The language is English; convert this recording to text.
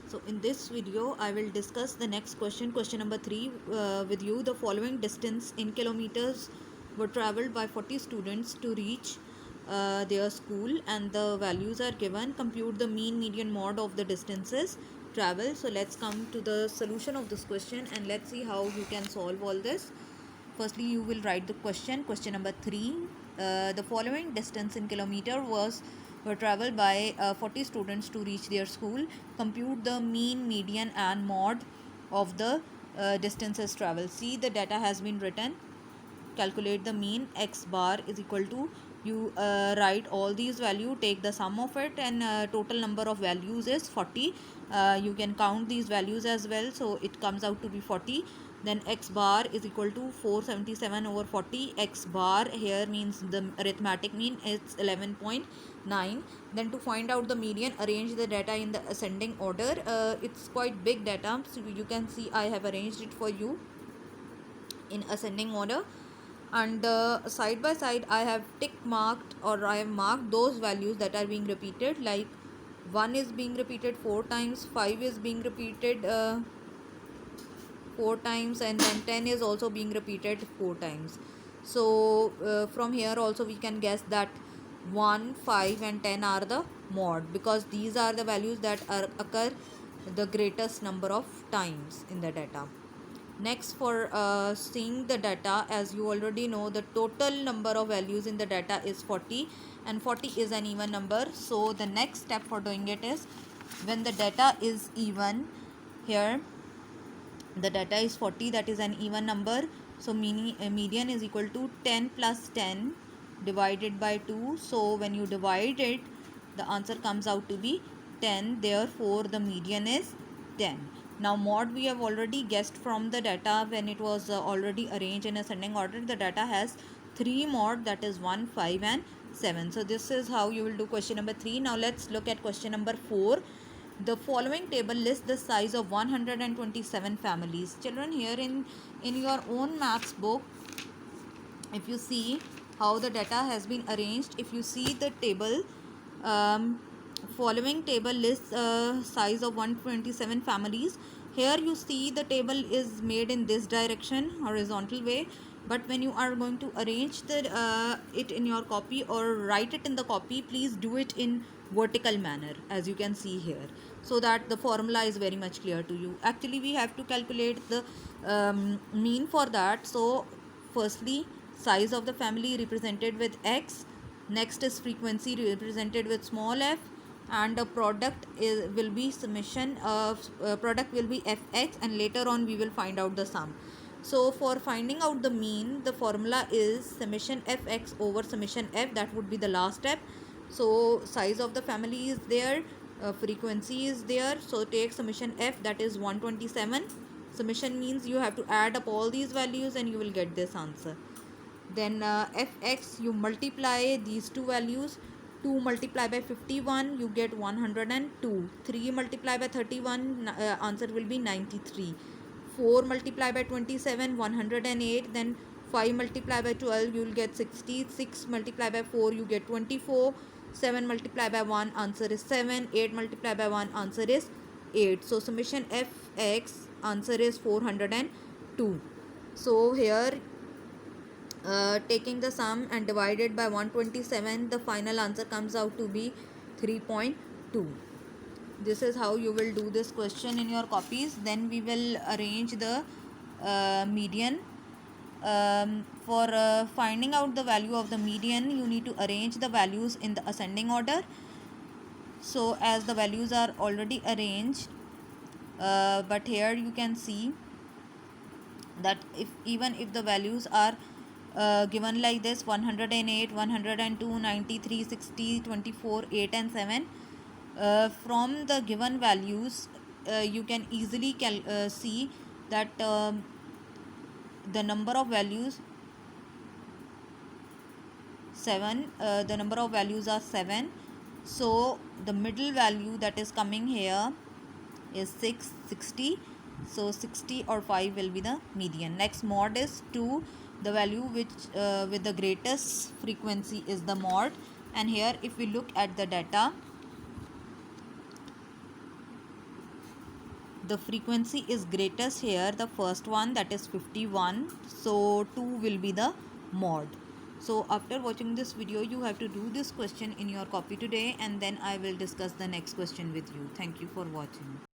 So in this video I will discuss the next question number 3 with you. The following distance in kilometers were traveled by 40 students to reach their school, and the values are given. Compute the mean, median, mode of the distances traveled. So let's come to the solution of this question and let's see how you can solve all this. Firstly, you will write the question number 3. The following distance in kilometer were traveled by 40 students to reach their school. Compute the mean, median and mode of the distances traveled. See, the data has been written. Calculate the mean. X bar is equal to, you write all these value, take the sum of it, and total number of values is 40. You can count these values as well, so it comes out to be 40. Then x bar is equal to 477 over 40. X bar here means the arithmetic mean, it's 11.9. Then to find out the median, arrange the data in the ascending order. It's quite big data, so you can see I have arranged it for you in ascending order, and side by side I have tick marked, or I have marked those values that are being repeated, like 1 is being repeated 4 times, 5 is being repeated 4 times, and then 10 is also being repeated 4 times. So from here also we can guess that 1, 5 and 10 are the mod, because these are the values that occur the greatest number of times in the data. Next, for seeing the data, as you already know, the total number of values in the data is 40, and 40 is an even number. So the next step for doing it is, when the data is even, here the data is 40, that is an even number. So median is equal to 10 plus 10 divided by 2. So when you divide it, the answer comes out to be 10. Therefore the median is 10. Now mod we have already guessed from the data when it was already arranged in ascending order. The data has 3 mod, that is 1, 5 and 7. So this is how you will do question number 3. Now let's look at question number 4. The following table lists the size of 127 families. Children, here in your own maths book, if you see how the data has been arranged, if you see the table, following table lists size of 127 families. Here you see the table is made in this direction, horizontal way, but when you are going to arrange it in your copy or write it in the copy, please do it in vertical manner, as you can see here, so that the formula is very much clear to you. Actually we have to calculate the mean for that. So firstly, size of the family represented with x. Next is frequency represented with small f, and the product will be summation of product will be fx, and later on we will find out the sum. So for finding out the mean, the formula is summation fx over summation f. That would be the last step. So size of the family is there, frequency is there, so take summation f, that is 127. Summation means you have to add up all these values and you will get this answer. Then fx, you multiply these two values. 2 multiplied by 51, you get 102. 3 multiplied by 31, answer will be 93. 4 multiplied by 27, 108. Then 5 multiplied by 12, you will get 60. 6 multiplied by 4, you get 24. 7 multiplied by 1, answer is 7. 8 multiplied by 1, answer is 8. So summation fx, answer is 402. So here taking the sum and divided by 127, the final answer comes out to be 3.2. This is how you will do this question in your copies. Then we will arrange the median. For finding out the value of the median, you need to arrange the values in the ascending order. So as the values are already arranged, but here you can see that even if the values are given like this, 108, 102, 93, 60, 24, 8 and 7, from the given values you can easily see that the number of values 7, the number of values are 7. So the middle value that is coming here is 60. So 60 or 5 will be the median. Next, mod is 2. The value which with the greatest frequency is the mod. And here if we look at the data, the frequency is greatest here, the first one, that is 51, so 2 will be the mod. So after watching this video, you have to do this question in your copy today, and then I will discuss the next question with you. Thank you for watching.